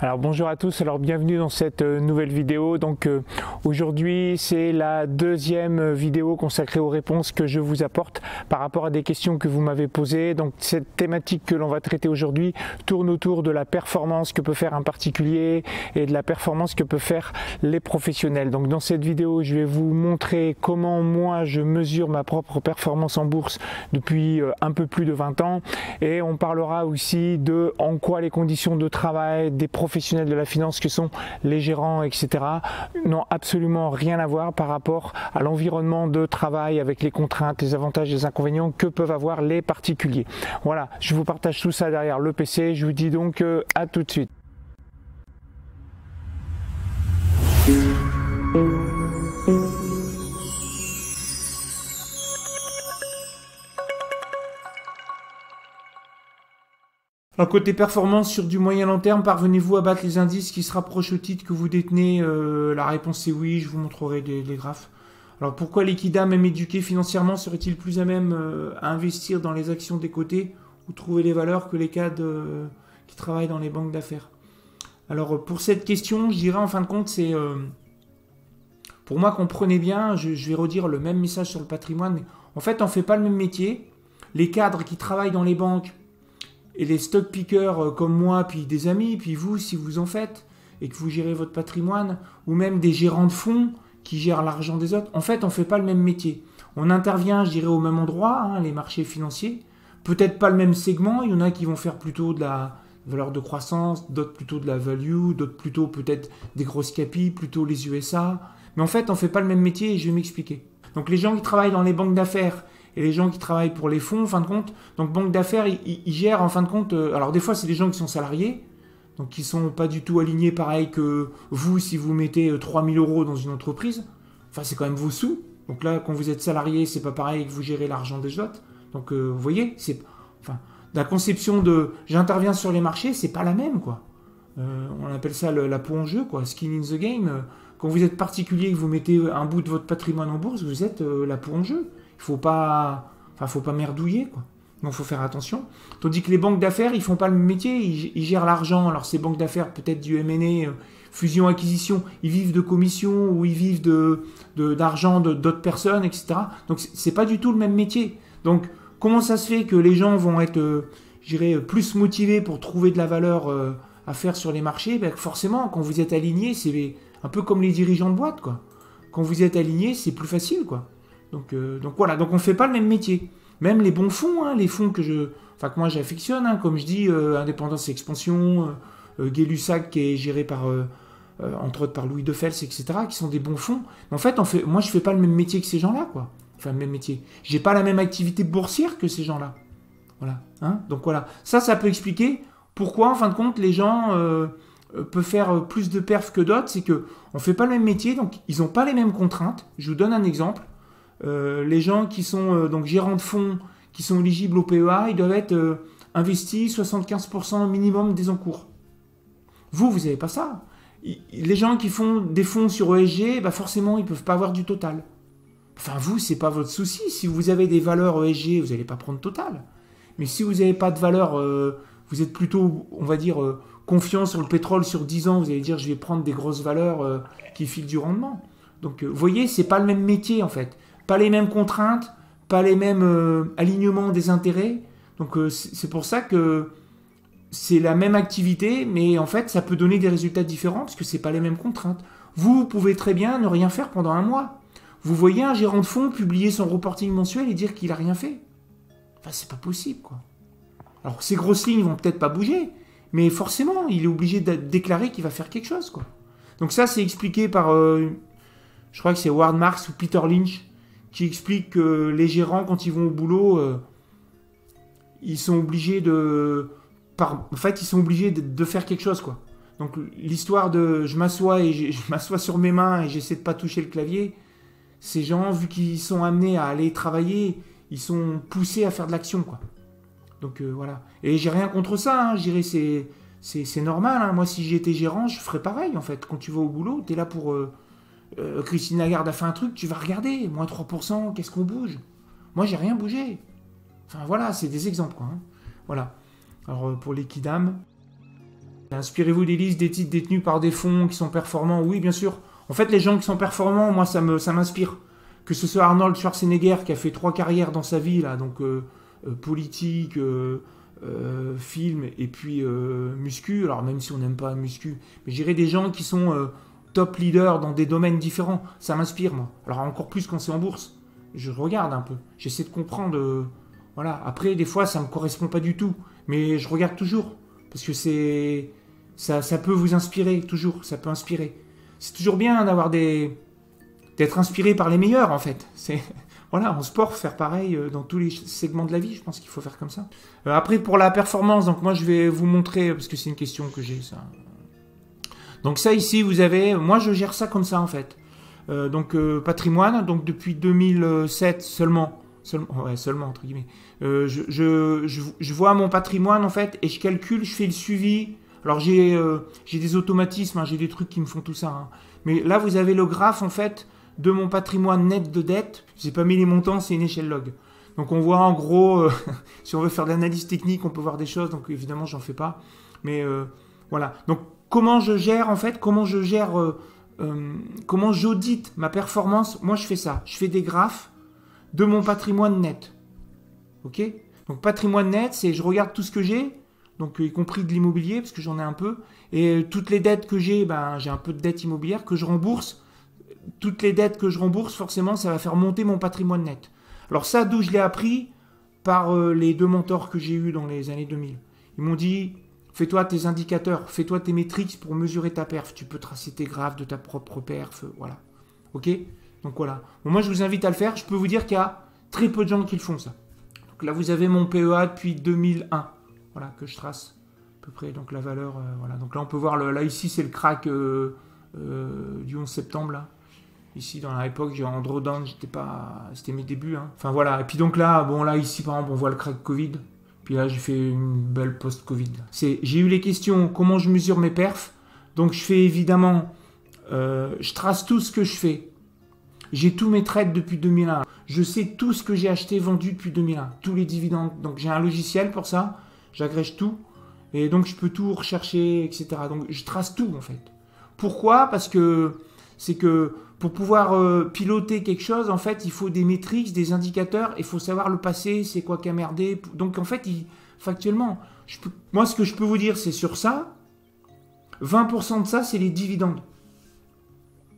Alors bonjour à tous, alors bienvenue dans cette nouvelle vidéo. Donc aujourd'hui c'est la deuxième vidéo consacrée aux réponses que je vous apporte par rapport à des questions que vous m'avez posées. Donc cette thématique que l'on va traiter aujourd'hui tourne autour de la performance que peut faire un particulier et de la performance que peut faire les professionnels. Donc dans cette vidéo je vais vous montrer comment moi je mesure ma propre performance en bourse depuis un peu plus de 20 ans, et on parlera aussi de en quoi les conditions de travail des professionnels de la finance que sont les gérants, etc., n'ont absolument rien à voir par rapport à l'environnement de travail avec les contraintes, les avantages et les inconvénients que peuvent avoir les particuliers. Voilà, je vous partage tout ça derrière le PC. Je vous dis donc à tout de suite. Alors, côté performance sur du moyen long terme, parvenez-vous à battre les indices qui se rapprochent au titre que vous détenez? La réponse est oui, je vous montrerai les graphes. Alors pourquoi l'équidam, même éduqué financièrement, serait-il plus à même à investir dans les actions des cotés ou trouver les valeurs que les cadres qui travaillent dans les banques d'affaires? Alors pour cette question, je dirais en fin de compte, c'est... pour moi, comprenez bien, je vais redire le même message sur le patrimoine, mais en fait on ne fait pas le même métier. Les cadres qui travaillent dans les banques, et les stock pickers comme moi, puis des amis, puis vous, si vous en faites, et que vous gérez votre patrimoine, ou même des gérants de fonds qui gèrent l'argent des autres, en fait, on ne fait pas le même métier. On intervient, je dirais, au même endroit, hein, les marchés financiers, peut-être pas le même segment, il y en a qui vont faire plutôt de la valeur de croissance, d'autres plutôt de la value, d'autres plutôt peut-être des grosses capis, plutôt les USA, mais en fait, on ne fait pas le même métier, et je vais m'expliquer. Donc les gens qui travaillent dans les banques d'affaires, et les gens qui travaillent pour les fonds, en fin de compte, donc banque d'affaires, ils gèrent en fin de compte, alors des fois c'est des gens qui sont salariés, donc qui sont pas du tout alignés pareil que vous si vous mettez 3000 € dans une entreprise, enfin c'est quand même vos sous, donc là quand vous êtes salarié c'est pas pareil que vous gérez l'argent des autres, donc vous voyez, c'est, enfin, la conception de j'interviens sur les marchés, c'est pas la même quoi, on appelle ça la peau en jeu quoi, skin in the game, quand vous êtes particulier et que vous mettez un bout de votre patrimoine en bourse, vous êtes la peau en jeu. Il faut pas merdouiller, quoi. Donc, il faut faire attention. Tandis que les banques d'affaires, ils font pas le même métier. Ils gèrent l'argent. Alors, ces banques d'affaires, peut-être du M&A, fusion-acquisition, ils vivent de commissions ou ils vivent d'argent d'autres personnes, etc. Donc, c'est pas du tout le même métier. Donc, comment ça se fait que les gens vont être, je dirais, plus motivés pour trouver de la valeur à faire sur les marchés? Ben, forcément, quand vous êtes aligné, c'est un peu comme les dirigeants de boîte, quoi. Quand vous êtes aligné, c'est plus facile, quoi. Donc voilà, donc on ne fait pas le même métier. Même les bons fonds, hein, les fonds que moi j'affectionne, hein, comme je dis, Indépendance et Expansion, Gay-Lussac qui est géré par, entre autres par Louis Defels, etc., qui sont des bons fonds. Mais en fait, moi je ne fais pas le même métier que ces gens-là, quoi. Enfin, le même métier. J'ai pas la même activité boursière que ces gens-là. Voilà. Hein, donc voilà. Ça peut expliquer pourquoi, en fin de compte, les gens peuvent faire plus de perfs que d'autres. C'est qu'on ne fait pas le même métier, donc ils n'ont pas les mêmes contraintes. Je vous donne un exemple. Les gens qui sont donc gérants de fonds, qui sont éligibles au PEA, ils doivent être investis 75% minimum des encours. Vous n'avez pas ça. Les gens qui font des fonds sur ESG, bah forcément, ils ne peuvent pas avoir du total. Enfin, vous, ce n'est pas votre souci. Si vous avez des valeurs ESG, vous n'allez pas prendre total. Mais si vous n'avez pas de valeur, vous êtes plutôt, on va dire, confiant sur le pétrole sur 10 ans, vous allez dire, je vais prendre des grosses valeurs qui filent du rendement. Donc, vous voyez, ce n'est pas le même métier, en fait. Pas les mêmes contraintes, pas les mêmes alignements des intérêts. Donc c'est pour ça que c'est la même activité, mais en fait ça peut donner des résultats différents parce que c'est pas les mêmes contraintes. Vous pouvez très bien ne rien faire pendant un mois. Vous voyez un gérant de fonds publier son reporting mensuel et dire qu'il a rien fait. Enfin c'est pas possible quoi. Alors ces grosses lignes vont peut-être pas bouger, mais forcément il est obligé de déclarer qu'il va faire quelque chose quoi. Donc ça c'est expliqué par, je crois que c'est Howard Marks ou Peter Lynch, qui explique que les gérants, quand ils vont au boulot, ils sont obligés de faire quelque chose, quoi. Donc l'histoire de je m'assois sur mes mains et j'essaie de pas toucher le clavier, ces gens, vu qu'ils sont amenés à aller travailler, ils sont poussés à faire de l'action, quoi. Donc voilà. Et j'ai rien contre ça, hein. Je dirais c'est normal, hein. Moi si j'étais gérant, je ferais pareil, en fait. Quand tu vas au boulot, tu es là pour... Christine Lagarde a fait un truc, tu vas regarder, moins 3%, qu'est-ce qu'on bouge? Moi, j'ai rien bougé. Enfin, voilà, c'est des exemples, quoi. Hein. Voilà. Alors, pour l'équidam, Inspirez-vous des listes des titres détenus par des fonds qui sont performants. Oui, bien sûr. En fait, les gens qui sont performants, moi, ça m'inspire. Que ce soit Arnold Schwarzenegger qui a fait 3 carrières dans sa vie, là, donc politique, film et puis muscu. Alors même si on n'aime pas muscu, mais j'irais des gens qui sont top leaders dans des domaines différents. Ça m'inspire, moi. Alors encore plus quand c'est en bourse. Je regarde un peu. J'essaie de comprendre. Voilà. Après, des fois, ça me correspond pas du tout, mais je regarde toujours parce que ça peut vous inspirer toujours. Ça peut inspirer. C'est toujours bien d'être inspiré par les meilleurs, en fait. Voilà, en sport, faire pareil dans tous les segments de la vie, je pense qu'il faut faire comme ça. Après, pour la performance, donc moi, je vais vous montrer, parce que c'est une question que j'ai, ça. Donc ça, ici, vous avez... Moi, je gère ça comme ça, en fait. Patrimoine, donc depuis 2007 seulement, entre guillemets. Je vois mon patrimoine, en fait, et je calcule, je fais le suivi. Alors, j'ai des automatismes, hein, j'ai des trucs qui me font tout ça. Hein. Mais là, vous avez le graphe, en fait, de mon patrimoine net de dette. Je n'ai pas mis les montants, c'est une échelle log. Donc on voit en gros, si on veut faire de l'analyse technique, on peut voir des choses. Donc évidemment, j'en fais pas. Mais voilà. Donc comment je gère en fait, comment j'audite ma performance. Moi, je fais ça. Je fais des graphes de mon patrimoine net. Ok. Donc patrimoine net, c'est je regarde tout ce que j'ai. Donc y compris de l'immobilier, parce que j'en ai un peu. Et toutes les dettes que j'ai, j'ai un peu de dette immobilière que je rembourse. Toutes les dettes que je rembourse, forcément, ça va faire monter mon patrimoine net. Alors ça, d'où je l'ai appris par les 2 mentors que j'ai eus dans les années 2000. Ils m'ont dit, fais-toi tes indicateurs, fais-toi tes métriques pour mesurer ta perf. Tu peux tracer tes graphes de ta propre perf, voilà. Ok. Donc voilà. Bon, moi, je vous invite à le faire. Je peux vous dire qu'il y a très peu de gens qui le font, ça. Donc là, vous avez mon PEA depuis 2001. Voilà, que je trace à peu près. Donc la valeur, voilà. Donc là, on peut voir, là, ici, c'est le crack du 11 septembre, là. Ici, dans l'époque, j'ai en drawdown, c'était mes débuts. Hein. Enfin, voilà. Et puis donc là, ici, par exemple, on voit le crack Covid. Puis là, j'ai fait une belle post-Covid. J'ai eu les questions, comment je mesure mes perfs. Donc, je fais évidemment, je trace tout ce que je fais. J'ai tous mes trades depuis 2001. Je sais tout ce que j'ai acheté, vendu depuis 2001. Tous les dividendes. Donc, j'ai un logiciel pour ça. J'agrège tout. Et donc, je peux tout rechercher, etc. Donc, je trace tout, en fait. Pourquoi ? Parce que c'est que pour pouvoir piloter quelque chose, en fait, il faut des métriques, des indicateurs, il faut savoir le passé, c'est quoi qui a merdé. Donc, en fait, factuellement, moi, ce que je peux vous dire, c'est sur ça, 20% de ça, c'est les dividendes.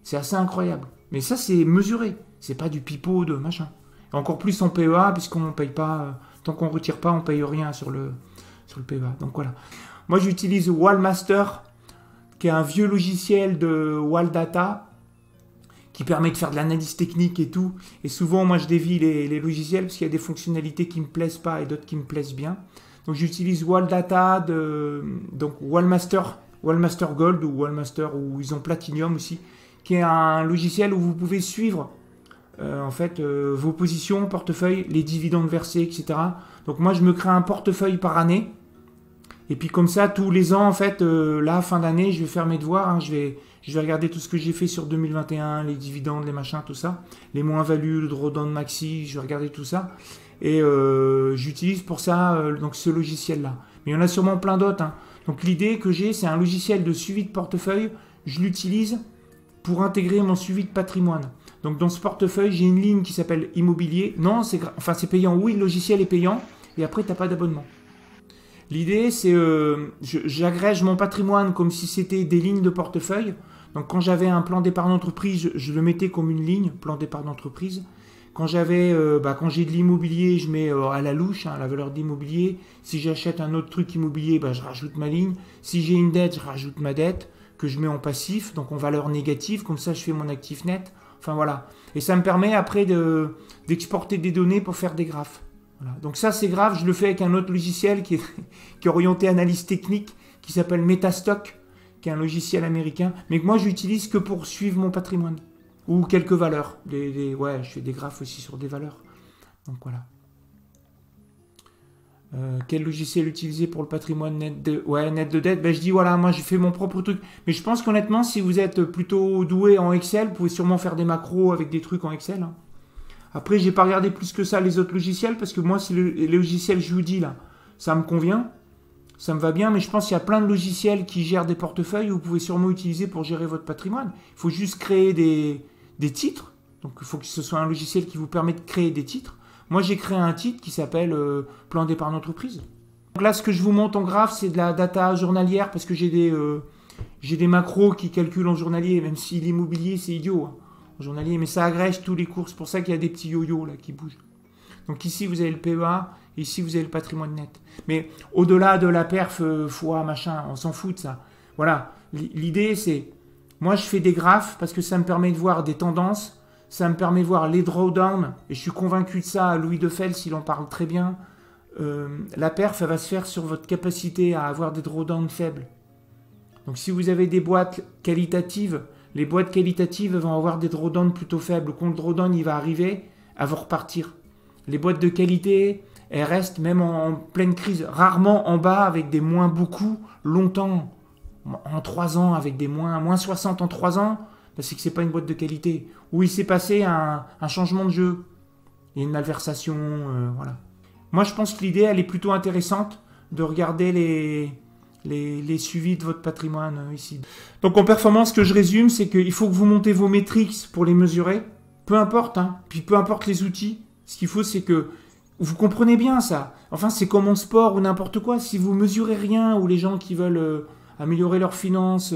C'est assez incroyable. Mais ça, c'est mesuré. C'est pas du pipeau de machin. Et encore plus en PEA, puisqu'on ne paye pas, tant qu'on ne retire pas, on ne paye rien sur le PEA. Donc, voilà. Moi, j'utilise Wallmaster, qui est un vieux logiciel de Walldata, qui permet de faire de l'analyse technique et tout. Et souvent, moi, je dévie les logiciels parce qu'il y a des fonctionnalités qui ne me plaisent pas et d'autres qui me plaisent bien. Donc, j'utilise Walldata, donc Wallmaster Gold ou Wallmaster, ou ils ont Platinum aussi, qui est un logiciel où vous pouvez suivre en fait vos positions, portefeuille, les dividendes versés, etc. Donc, moi, je me crée un portefeuille par année. Et puis comme ça, tous les ans, en fait, là, fin d'année, je vais faire mes devoirs. Hein, je vais regarder tout ce que j'ai fait sur 2021, les dividendes, les machins, tout ça. Les moins-values, le drawdown maxi, je vais regarder tout ça. Et j'utilise pour ça donc ce logiciel-là. Mais il y en a sûrement plein d'autres. Hein. Donc l'idée que j'ai, c'est un logiciel de suivi de portefeuille. Je l'utilise pour intégrer mon suivi de patrimoine. Donc dans ce portefeuille, j'ai une ligne qui s'appelle immobilier. Non, c'est payant. Oui, le logiciel est payant. Et après, tu n'as pas d'abonnement. L'idée, c'est j'agrège mon patrimoine comme si c'était des lignes de portefeuille. Donc, quand j'avais un plan d'épargne d'entreprise, je le mettais comme une ligne, plan d'épargne d'entreprise. Quand j'ai de l'immobilier, je mets à la louche, hein, la valeur d'immobilier. Si j'achète un autre truc immobilier, je rajoute ma ligne. Si j'ai une dette, je rajoute ma dette que je mets en passif, donc en valeur négative. Comme ça, je fais mon actif net. Enfin, voilà. Et ça me permet après d'exporter des données pour faire des graphes. Voilà. Donc ça, c'est grave, je le fais avec un autre logiciel qui est orienté analyse technique, qui s'appelle Metastock, qui est un logiciel américain, mais que moi, j'utilise que pour suivre mon patrimoine. Ou quelques valeurs. Ouais, je fais des graphes aussi sur des valeurs. Donc voilà. Quel logiciel utiliser pour le patrimoine net de dette? Je dis voilà, moi j'ai fait mon propre truc. Mais je pense qu'honnêtement, si vous êtes plutôt doué en Excel, vous pouvez sûrement faire des macros avec des trucs en Excel. Hein. Après, j'ai pas regardé plus que ça les autres logiciels parce que moi, c'est les logiciels que je vous dis là, ça me convient. Ça me va bien, mais je pense qu'il y a plein de logiciels qui gèrent des portefeuilles que vous pouvez sûrement utiliser pour gérer votre patrimoine. Il faut juste créer des titres. Donc il faut que ce soit un logiciel qui vous permet de créer des titres. Moi, j'ai créé un titre qui s'appelle Plan d'épargne entreprise. Donc là, ce que je vous montre en graphe, c'est de la data journalière parce que j'ai des macros qui calculent en journalier, même si l'immobilier, c'est idiot hein, en journalier, mais ça agrège tous les cours. C'est pour ça qu'il y a des petits yo-yo là qui bougent. Donc ici, vous avez le PEA, ici, vous avez le patrimoine net. Mais au-delà de la perf, foi, machin, on s'en fout de ça. Voilà, l'idée, c'est, moi, je fais des graphes parce que ça me permet de voir des tendances, ça me permet de voir les drawdowns, et je suis convaincu de ça, Louis Defels, il en parle très bien. La perf, elle va se faire sur votre capacité à avoir des drawdowns faibles. Donc si vous avez des boîtes qualitatives, les boîtes qualitatives vont avoir des drawdowns plutôt faibles. Quand le drawdown il va arriver, elles vont repartir. Les boîtes de qualité, elles restent même en pleine crise, rarement en bas avec des moins beaucoup, longtemps. En 3 ans, avec des moins 60 en 3 ans, c'est que c'est pas une boîte de qualité. Où il s'est passé un changement de jeu. Il y a une malversation, voilà. Moi, je pense que l'idée, elle est plutôt intéressante de regarder les suivis de votre patrimoine ici. Donc, en performance, ce que je résume, c'est qu'il faut que vous montez vos métriques pour les mesurer. Peu importe, hein. Puis peu importe les outils. Ce qu'il faut, c'est que vous comprenez bien ça. Enfin, c'est comme en sport ou n'importe quoi. Si vous mesurez rien, ou les gens qui veulent améliorer leurs finances,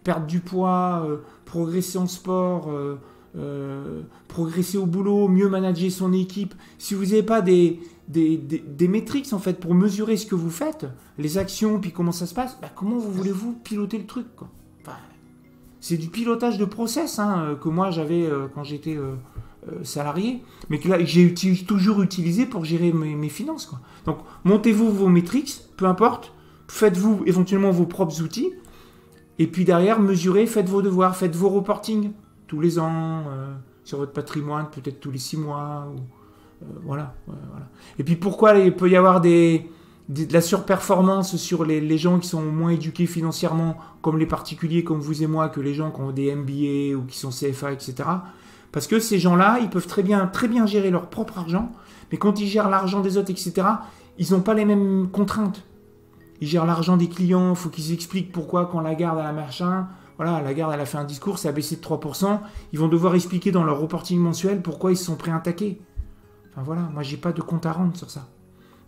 perdre du poids, progresser en sport, progresser au boulot, mieux manager son équipe, si vous n'avez pas des métriques en fait pour mesurer ce que vous faites, les actions, puis comment ça se passe, bah, comment voulez-vous piloter le truc quoi. Enfin, c'est du pilotage de process hein, que moi j'avais quand j'étais salarié, mais que là j'ai toujours utilisé pour gérer mes finances quoi. Donc montez-vous vos métriques, peu importe, faites-vous éventuellement vos propres outils, et puis derrière mesurez, faites vos devoirs, faites vos reportings tous les ans sur votre patrimoine, peut-être tous les 6 mois. Voilà. Et puis pourquoi il peut y avoir de la surperformance sur les gens qui sont moins éduqués financièrement, comme les particuliers comme vous et moi, que les gens qui ont des MBA ou qui sont CFA, etc. Parce que ces gens-là, ils peuvent très bien gérer leur propre argent, mais quand ils gèrent l'argent des autres, etc., ils n'ont pas les mêmes contraintes. Ils gèrent l'argent des clients, il faut qu'ils expliquent pourquoi quand Lagarde a la machin... Voilà, Lagarde, elle a fait un discours, ça a baissé de 3%. Ils vont devoir expliquer dans leur reporting mensuel pourquoi ils se sont préattaqués. Enfin voilà, moi j'ai pas de compte à rendre sur ça.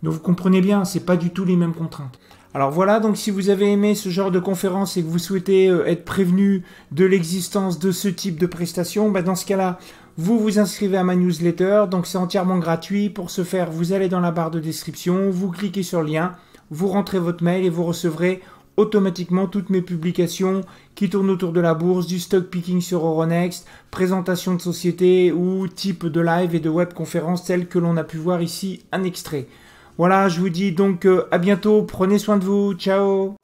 Donc vous comprenez bien, c'est pas du tout les mêmes contraintes. Alors voilà, donc si vous avez aimé ce genre de conférence et que vous souhaitez être prévenu de l'existence de ce type de prestation, bah dans ce cas-là, vous vous inscrivez à ma newsletter, donc c'est entièrement gratuit. Pour ce faire, vous allez dans la barre de description, vous cliquez sur le lien, vous rentrez votre mail et vous recevrez automatiquement toutes mes publications qui tournent autour de la bourse, du stock picking sur Euronext, présentation de société ou type de live et de webconférence telles que l'on a pu voir ici un extrait. Voilà, je vous dis donc à bientôt, prenez soin de vous, ciao.